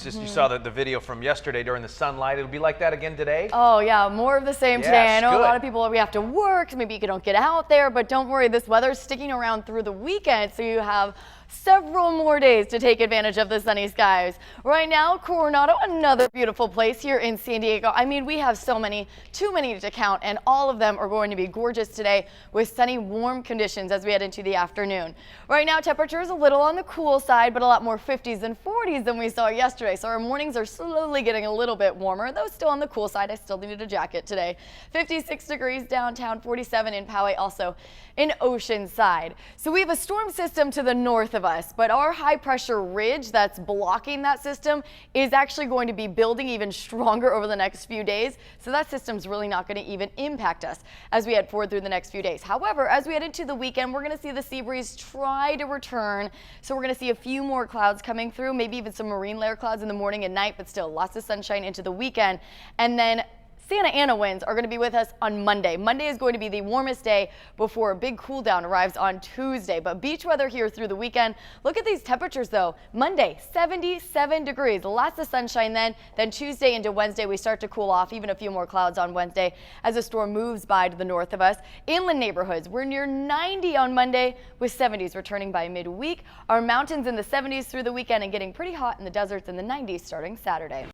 degrees. Just you saw the video from yesterday during the sunlight. It'll be like that again today? Oh yeah, more of the same today. I know good. a lot of people, we have to work, maybe you don't get out there, but don't worry, this weather's sticking around through the weekend, so you have several more days to take advantage of the sunny skies. Right now, Coronado, another beautiful place here in San Diego. I mean, we have so many, too many to count, and all of them are going to be gorgeous today with sunny, warm conditions as we head into the afternoon. Right now, temperature is a little on the cool side, but a lot more 50s and 40s than we saw yesterday. So our mornings are slowly getting a little bit warmer, though still on the cool side. I still needed a jacket today. 56 degrees downtown, 47 in Poway, also in Oceanside. So we have a storm system to the north of us, but our high pressure ridge that's blocking that system is actually going to be building even stronger over the next few days. So that system's really not going to even impact us as we head forward through the next few days. However, as we head into the weekend, we're going to see the sea breeze try to return. So we're going to see a few more clouds coming through, maybe even some marine layer clouds in the morning and night, but still lots of sunshine into the weekend. And then Santa Ana winds are going to be with us on Monday. Monday is going to be the warmest day before a big cool down arrives on Tuesday. But beach weather here through the weekend. Look at these temperatures though. Monday, 77 degrees. Lots of sunshine then. Then Tuesday into Wednesday, we start to cool off. Even a few more clouds on Wednesday as the storm moves by to the north of us. Inland neighborhoods, we're near 90 on Monday with 70s returning by midweek. Our mountains in the 70s through the weekend and getting pretty hot in the deserts in the 90s starting Saturday.